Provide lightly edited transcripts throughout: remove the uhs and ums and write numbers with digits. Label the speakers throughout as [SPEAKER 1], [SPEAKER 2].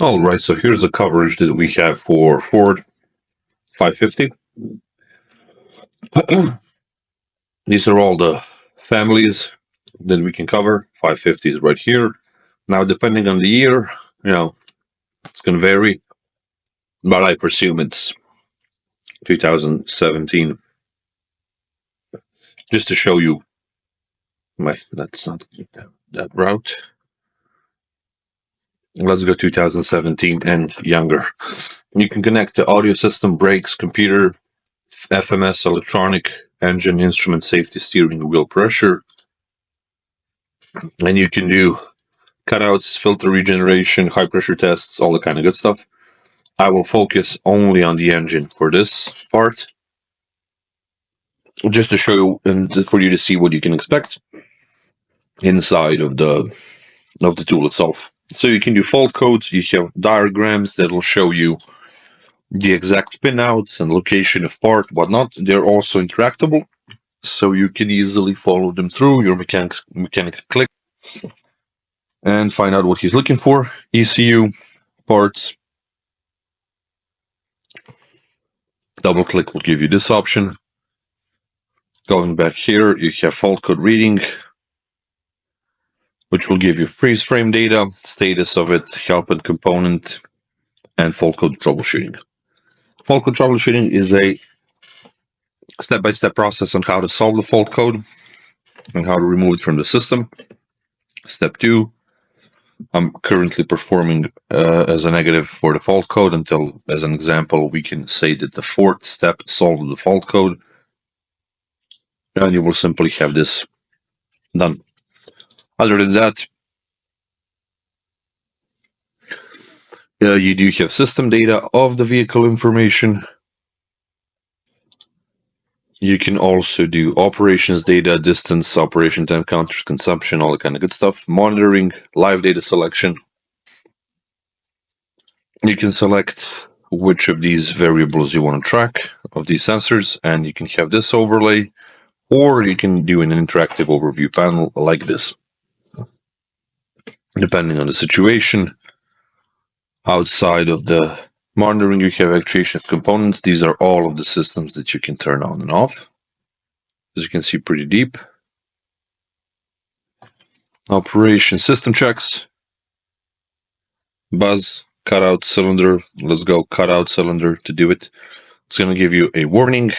[SPEAKER 1] All right, so here's the coverage that we have for Ford 550. These are all the families that we can cover. 550 is right here. Now, depending on the year, it's going to vary, but I presume it's 2017. Just to show you, that's not that route. Let's go 2017 and younger. You can connect the audio system, brakes, computer, FMS, electronic, engine, instrument, safety, steering wheel pressure. And you can do cutouts, filter regeneration, high pressure tests, all the kind of good stuff. I will focus only on the engine for this part, just to show you and for you to see what you can expect inside of the tool itself. So you can do fault codes. You have diagrams that will show you the exact pinouts and location of part, whatnot. They're also interactable, so you can easily follow them through your mechanic click and find out what he's looking for. ECU parts. Double click will give you this option. Going back here, you have fault code reading, which will give you freeze frame data, status of it, help and component, and fault code troubleshooting. Fault code troubleshooting is a step-by-step process on how to solve the fault code and how to remove it from the system. Step 2, I'm currently performing as a negative for the fault code until, as an example, we can say that the 4th step solved the fault code, and you will simply have this done. Other than that, you do have system data of the vehicle information. You can also do operations data, distance, operation time counters, consumption, all the kind of good stuff. Monitoring, live data selection. You can select which of these variables you want to track of these sensors, and you can have this overlay, or you can do an interactive overview panel like this. Depending on the situation, outside of the monitoring, you have actuation components. These are all of the systems that you can turn on and off. As you can see, pretty deep. Operation system checks. Buzz, cutout cylinder. Let's go cutout cylinder to do it. It's going to give you a warning.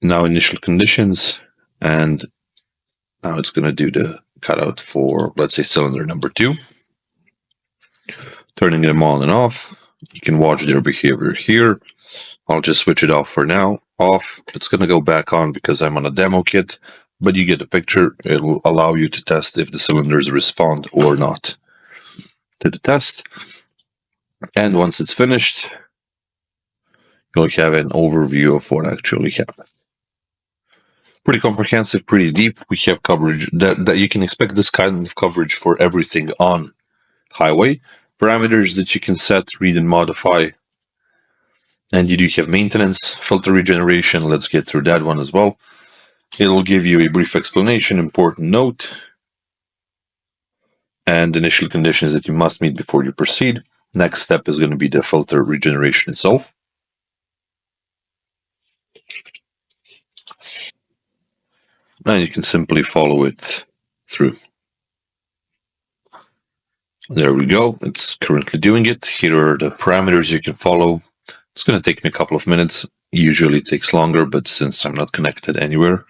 [SPEAKER 1] Now initial conditions, and now it's going to do the cutout for, let's say, cylinder number 2. Turning them on and off. You can watch their behavior here. I'll just switch it off for now. Off. It's going to go back on because I'm on a demo kit, but you get the picture. It will allow you to test if the cylinders respond or not to the test. And once it's finished, you'll have an overview of what actually happened. Pretty comprehensive, pretty deep. We have coverage that you can expect this kind of coverage for everything on highway. Parameters that you can set, read, and modify. And you do have maintenance, filter regeneration. Let's get through that one as well. It'll give you a brief explanation, important note, and initial conditions that you must meet before you proceed. Next step is going to be the filter regeneration itself. And you can simply follow it through. There we go. It's currently doing it. Here are the parameters you can follow. It's going to take me a couple of minutes. Usually it takes longer, but since I'm not connected anywhere,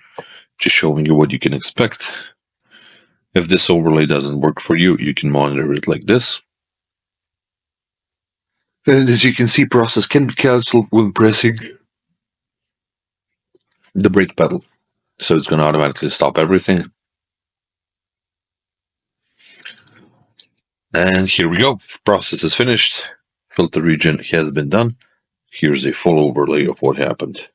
[SPEAKER 1] just showing you what you can expect. If this overlay doesn't work for you, you can monitor it like this. And as you can see, process can be cancelled when pressing the brake pedal. So it's going to automatically stop everything. And here we go. Process is finished. Filter regen has been done. Here's a full overlay of what happened.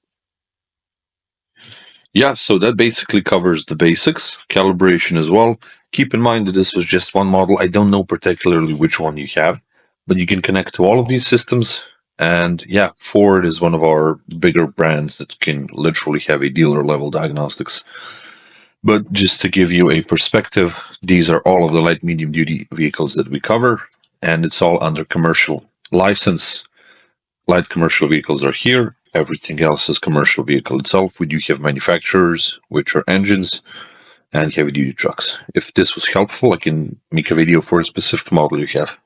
[SPEAKER 1] Yeah, so that basically covers the basics. Calibration as well. Keep in mind that this was just one model. I don't know particularly which one you have, but you can connect to all of these systems. And yeah, Ford is one of our bigger brands that can literally have a dealer level diagnostics. But just to give you a perspective, these are all of the light medium duty vehicles that we cover. and it's all under commercial license. Light commercial vehicles are here. Everything else is commercial vehicle itself. We do have manufacturers, which are engines, and heavy-duty trucks. If this was helpful, I can make a video for a specific model you have.